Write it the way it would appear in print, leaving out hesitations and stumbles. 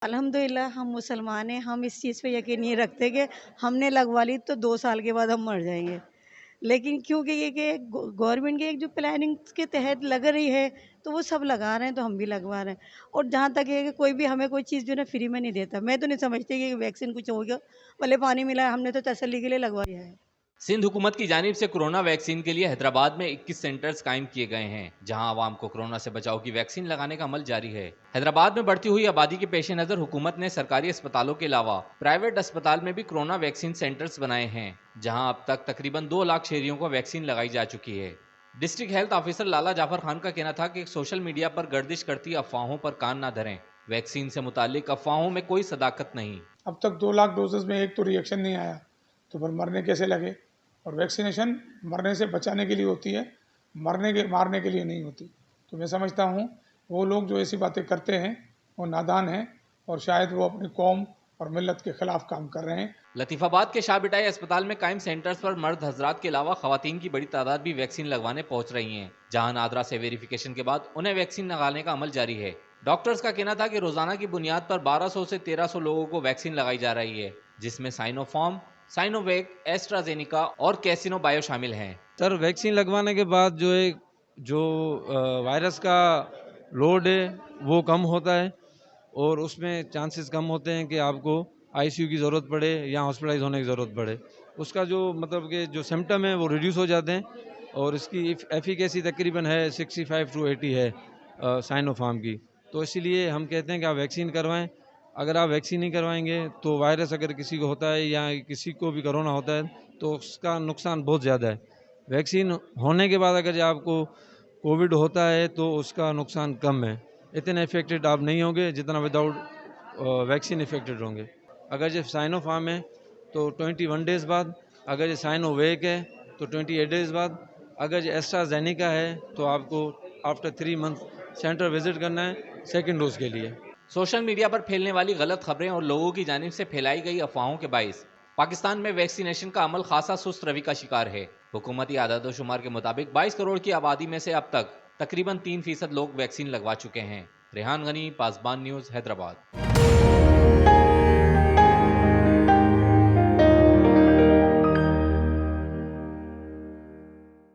الحمدللہ ہم مسلمان ہیں، ہم اس چیز پہ یقین نہیں رکھتے کہ ہم نے لگوا لی تو 2 سال کے بعد ہم مر جائیں گے، لیکن کیونکہ یہ کہ گورنمنٹ کے ایک جو پلاننگ کے تحت لگ رہی ہے تو وہ سب لگا رہے ہیں تو ہم بھی لگوا رہے ہیں۔ اور جہاں تک یہ کہ کوئی بھی ہمیں کوئی چیز جو ہے نا فری میں نہیں دیتا، میں تو نہیں سمجھتی کہ ویکسین کچھ ہوگا، بھلے پانی ملا ہے، ہم نے تو تسلی کے لیے لگوایا ہے۔ سندھ حکومت کی جانب سے کورونا ویکسین کے لیے حیدرآباد میں 21 سینٹرز قائم کیے گئے ہیں، جہاں عوام کو کورونا سے بچاؤ کی ویکسین لگانے کا عمل جاری ہے۔ حیدرآباد میں بڑھتی ہوئی آبادی کے پیش نظر حکومت نے سرکاری اسپتالوں کے علاوہ پرائیویٹ اسپتال میں بھی کورونا ویکسین سینٹرز بنائے ہیں، جہاں اب تک تقریباً 2 لاکھ شہریوں کو ویکسین لگائی جا چکی ہے۔ ڈسٹرکٹ ہیلتھ آفیسر لالا جعفر خان کا کہنا تھا کہ سوشل میڈیا پر گردش کرتی افواہوں پر کان نہ دھریں، ویکسین سے متعلق افواہوں میں کوئی صداقت نہیں۔ اب تک 2 لاکھ ڈوزز میں ایک تو ریئیکشن نہیں آیا، تو پھر مرنے کیسے لگے؟ اور ویکسینیشن مرنے سے بچانے کے لیے ہوتی ہے، مارنے کے لیے نہیں ہوتی۔ تو میں سمجھتا ہوں وہ لوگ جو ایسی باتیں کرتے ہیں وہ نادان ہیں، اور شاید وہ اپنی قوم اور ملت کے خلاف کام کر رہے ہیں۔ لطیف آباد کے شاہ بٹائی اسپتال میں قائم سینٹرز پر مرد حضرات کے علاوہ خواتین کی بڑی تعداد بھی ویکسین لگوانے پہنچ رہی ہیں، جہاں نادرا سے ویریفیکیشن کے بعد انہیں ویکسین لگانے کا عمل جاری ہے۔ ڈاکٹرز کا کہنا تھا کہ روزانہ کی بنیاد پر 1200 سے 1300 لوگوں کو ویکسین لگائی جا رہی ہے، جس میں Sino form, Sino week, AstraZeneca اور کیسینو بایو شامل ہیں۔ سر ویکسین لگوانے کے بعد جو وائرس کا لوڈ ہے وہ کم ہوتا ہے، اور اس میں چانسز کم ہوتے ہیں کہ آپ کو آئی سی یو کی ضرورت پڑے یا ہاسپٹلائز ہونے کی ضرورت پڑے۔ اس کا جو مطلب کہ جو سمٹم ہے وہ ریڈیوس ہو جاتے ہیں، اور اس کی ایفیکیسی تقریباً ہے 65 to 80 ہے سائنو فارم کی۔ تو اسی لیے ہم کہتے ہیں کہ آپ ویکسین کروائیں۔ اگر آپ ویکسین نہیں کروائیں گے تو وائرس اگر کسی کو ہوتا ہے یا کسی کو بھی کرونا ہوتا ہے تو اس کا نقصان بہت زیادہ ہے۔ ویکسین ہونے کے بعد اگر آپ کو کووڈ ہوتا ہے تو اس کا نقصان کم ہے، اتنے افیکٹڈ آپ نہیں ہوں گے جتنا وداؤٹ ویکسین افیکٹڈ ہوں گے۔ اگر جو سائنو فارم ہے تو 21 ڈیز بعد، اگر یہ سائنو ویک ہے تو 28 ڈیز بعد، اگر یہ ایسٹرازینیکا ہے تو آپ کو آفٹر 3 منتھ سینٹر وزٹ کرنا ہے سیکنڈ ڈوز کے لیے۔ سوشل میڈیا پر پھیلنے والی غلط خبریں اور لوگوں کی جانب سے پھیلائی گئی افواہوں کے باعث پاکستان میں ویکسینیشن کا عمل خاصا سست روی کا شکار ہے۔ حکومتی اعداد و شمار کے مطابق 22 کروڑ کی آبادی میں سے اب تک تقریباً 3% لوگ ویکسین لگوا چکے ہیں۔ ریحان غنی، پاسبان نیوز، حیدرآباد۔